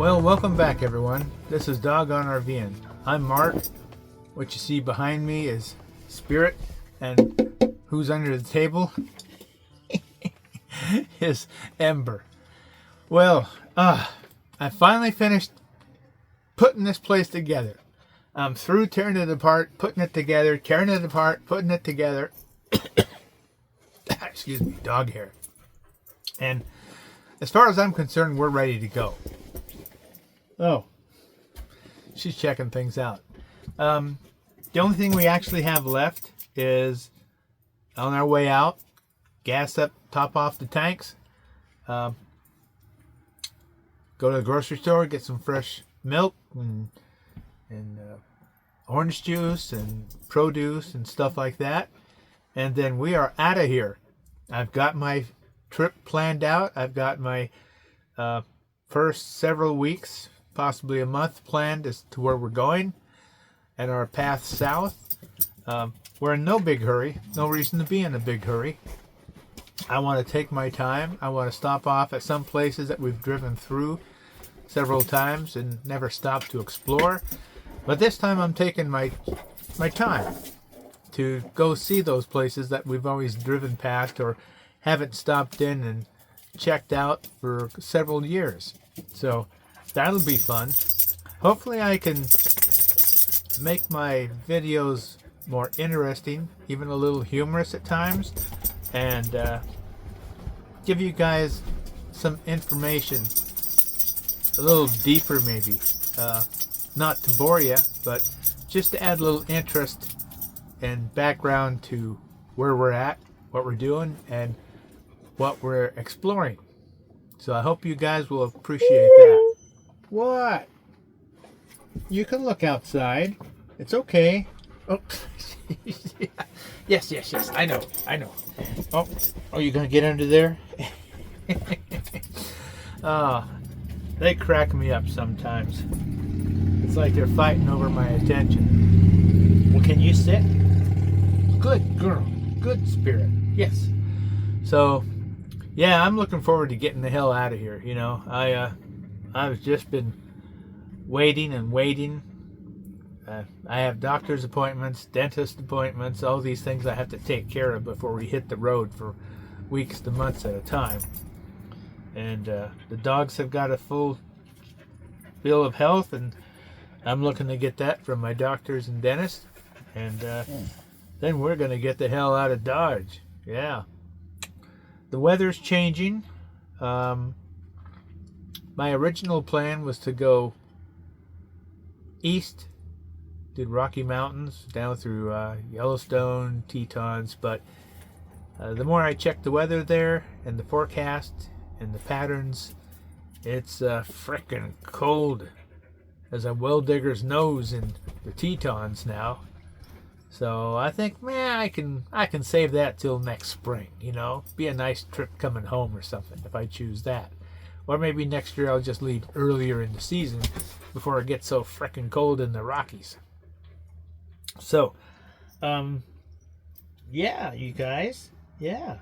Well, welcome back everyone. This is Doggone RV'N. I'm Mark. What you see behind me is Spirit, and who's under the table is Ember. Well, I finally finished putting this place together. I'm through tearing it apart, putting it together, tearing it apart, putting it together. Excuse me, dog hair. And as far as I'm concerned, we're ready to go. Oh, she's checking things out. The only thing we actually have left is on our way out, gas up, top off the tanks, go to the grocery store, get some fresh milk and orange juice and produce and stuff like that. And then we are out of here. I've got my trip planned out. I've got my first several weeks, possibly a month, planned as to where we're going and our path south. We're in no big hurry. No reason to be in a big hurry. I want to take my time. I want to stop off at some places that we've driven through several times and never stopped to explore. But this time I'm taking my time to go see those places that we've always driven past or haven't stopped in and checked out for several years. So that'll be fun. Hopefully I can make my videos more interesting, even a little humorous at times, and give you guys some information a little deeper maybe. Not to bore you, but just to add a little interest and background to where we're at, what we're doing, and what we're exploring. So I hope you guys will appreciate that. What? You can look outside. It's okay. Oh, yes. I know. Oh, you gonna get under there? They crack me up sometimes. It's like they're fighting over my attention. Well, can you sit? Good girl. Good Spirit. Yes. So, yeah, I'm looking forward to getting the hell out of here. You know, I've just been waiting and waiting. I have doctor's appointments, dentist appointments, all these things I have to take care of before we hit the road for weeks to months at a time. And the dogs have got a full bill of health, and I'm looking to get that from my doctors and dentists. And then we're going to get the hell out of Dodge. Yeah. The weather's changing. My original plan was to go east, did Rocky Mountains, down through Yellowstone, Tetons, but the more I check the weather there and the forecast and the patterns, it's frickin' cold as a well digger's nose in the Tetons now. So I think, man, I can save that till next spring, you know. Be a nice trip coming home or something if I choose that. Or maybe next year I'll just leave earlier in the season before it gets so frickin' cold in the Rockies. So, yeah, you guys, yeah.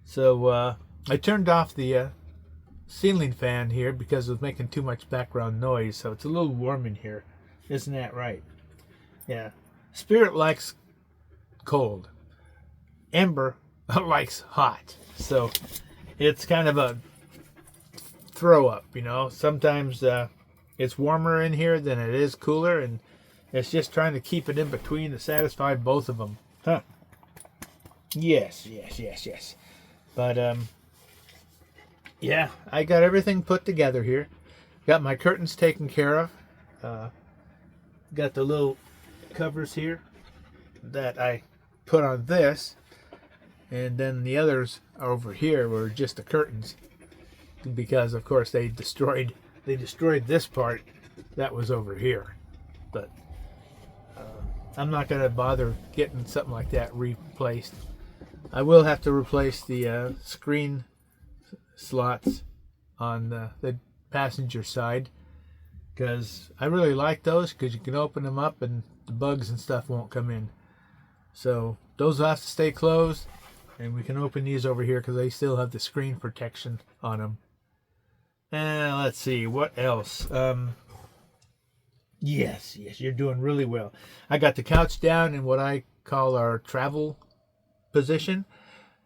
So I turned off the ceiling fan here because it was making too much background noise, so it's a little warm in here. Isn't that right? Yeah. Spirit likes cold. Ember likes hot. So it's kind of a throw up, you know. Sometimes it's warmer in here than it is cooler, and it's just trying to keep it in between to satisfy both of them. Huh. Yes. But yeah, I got everything put together here. Got my curtains taken care of. Got the little covers here that I put on this, and then the others over here were just the curtains, because of course they destroyed this part that was over here. But I'm not gonna bother getting something like that replaced. I will have to replace the screen slots on the passenger side, because I really like those, because you can open them up and the bugs and stuff won't come in. So those will have to stay closed, and we can open these over here because they still have the screen protection on them. Let's see, what else? Yes, you're doing really well. I got the couch down in what I call our travel position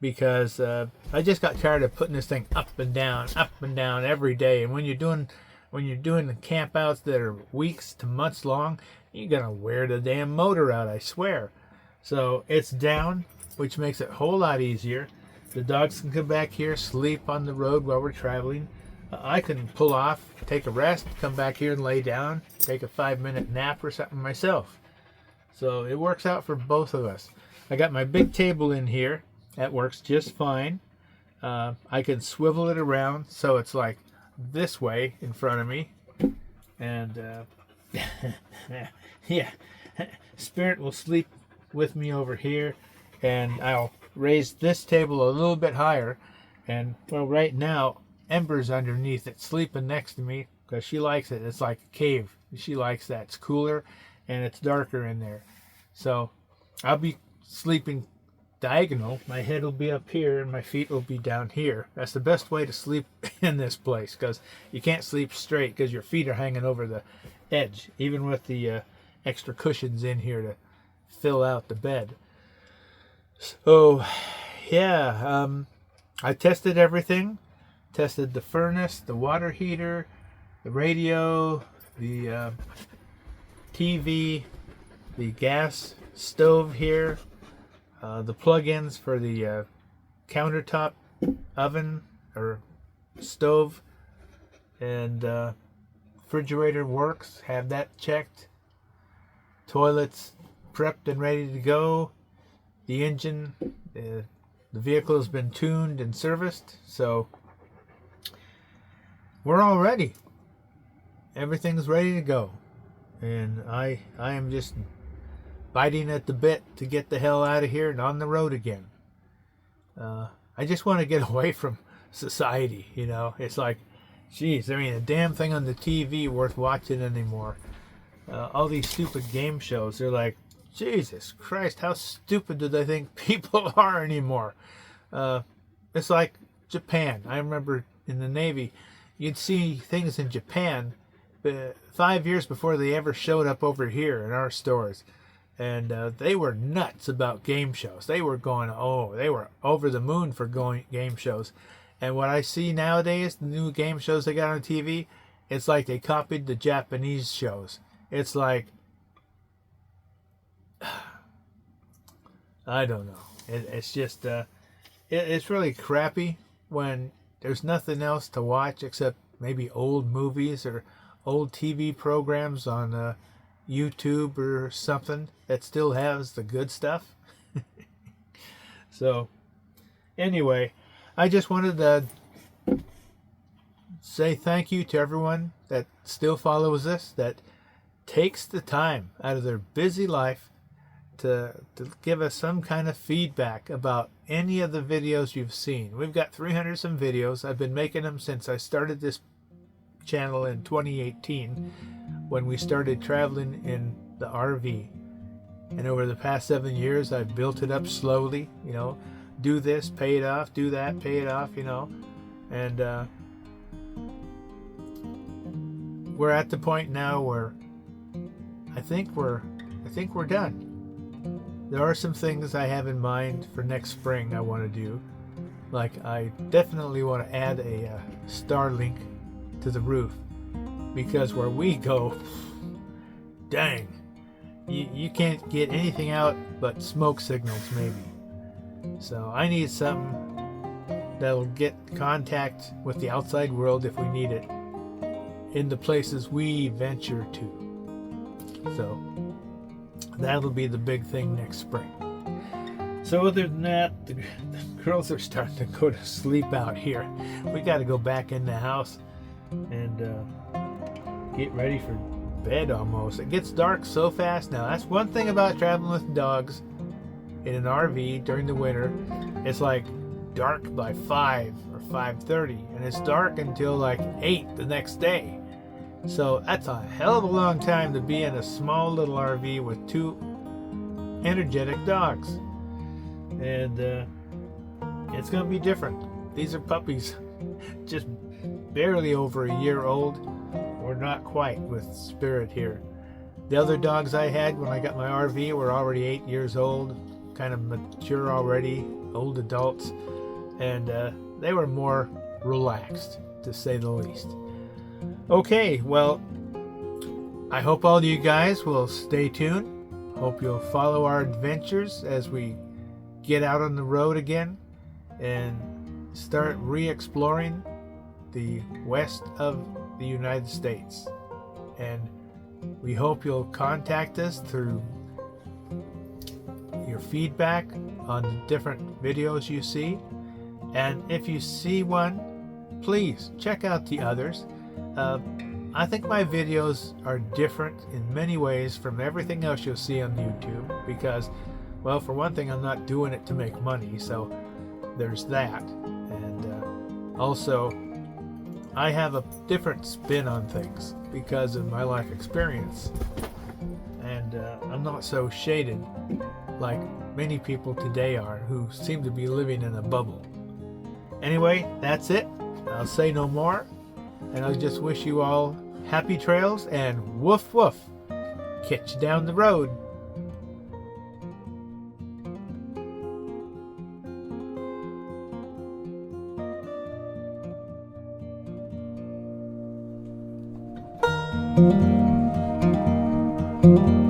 because I just got tired of putting this thing up and down every day. And when you're doing the camp outs that are weeks to months long, you're gonna wear the damn motor out, I swear. So it's down, which makes it a whole lot easier. The dogs can come back here, sleep on the road while we're traveling. I can pull off, take a rest, come back here and lay down, take a 5-minute nap or something myself. So it works out for both of us. I got my big table in here. That works just fine. I can swivel it around so it's like this way in front of me. And yeah, Spirit will sleep with me over here. And I'll raise this table a little bit higher. And well, right now, Ember's underneath it, sleeping next to me because she likes it. It's like a cave. She likes that. It's cooler and it's darker in there. So I'll be sleeping diagonal. My head will be up here and my feet will be down here. That's the best way to sleep in this place because you can't sleep straight because your feet are hanging over the edge, even with the extra cushions in here to fill out the bed. So yeah, I tested everything. Tested the furnace, the water heater, the radio, the TV, the gas stove here, the plug-ins for the countertop oven or stove, and refrigerator works. Have that checked. Toilets prepped and ready to go. The engine, the vehicle has been tuned and serviced, so we're all ready. Everything's ready to go. And I am just biting at the bit to get the hell out of here and on the road again. I just want to get away from society, you know. It's like, geez, there ain't a damn thing on the TV worth watching anymore. All these stupid game shows, they're like, Jesus Christ, how stupid do they think people are anymore? It's like Japan. I remember in the Navy, you'd see things in Japan 5 years before they ever showed up over here in our stores. And they were nuts about game shows. They were they were over the moon for game shows. And what I see nowadays, the new game shows they got on TV, it's like they copied the Japanese shows. It's like, I don't know. It's just, it's really crappy when there's nothing else to watch except maybe old movies or old TV programs on YouTube or something that still has the good stuff. So, anyway, I just wanted to say thank you to everyone that still follows us, that takes the time out of their busy life to give us some kind of feedback about any of the videos you've seen. We've got 300 some videos. I've been making them since I started this channel in 2018 when we started traveling in the RV. And over the past 7 years, I've built it up slowly, you know, do this, pay it off, do that, pay it off, you know. And we're at the point now where I think we're done. There are some things I have in mind for next spring I want to do. Like, I definitely want to add a Starlink to the roof. Because where we go, dang, you can't get anything out but smoke signals maybe. So I need something that'll get contact with the outside world if we need it in the places we venture to. So that'll be the big thing next spring. So other than that, the girls are starting to go to sleep out here. We got to go back in the house and get ready for bed almost. It gets dark so fast now. That's one thing about traveling with dogs in an RV during the winter. It's like dark by 5 or 5:30, and it's dark until like 8 the next day. So that's a hell of a long time to be in a small little RV with 2 energetic dogs. And it's going to be different. These are puppies. Just barely over a year old, or not quite with Spirit here. The other dogs I had when I got my RV were already 8 years old, kind of mature already, old adults, and they were more relaxed, to say the least. Okay, well, I hope all you guys will stay tuned. Hope you'll follow our adventures as we get out on the road again and start re-exploring the west of the United States. And we hope you'll contact us through your feedback on the different videos you see. And if you see one, please check out the others. I think my videos are different in many ways from everything else you'll see on YouTube because, well, for one thing, I'm not doing it to make money, so there's that. And also, I have a different spin on things because of my life experience. And I'm not so shaded like many people today are who seem to be living in a bubble. Anyway, that's it. I'll say no more. And I just wish you all happy trails and woof woof. Catch you down the road. Thank you.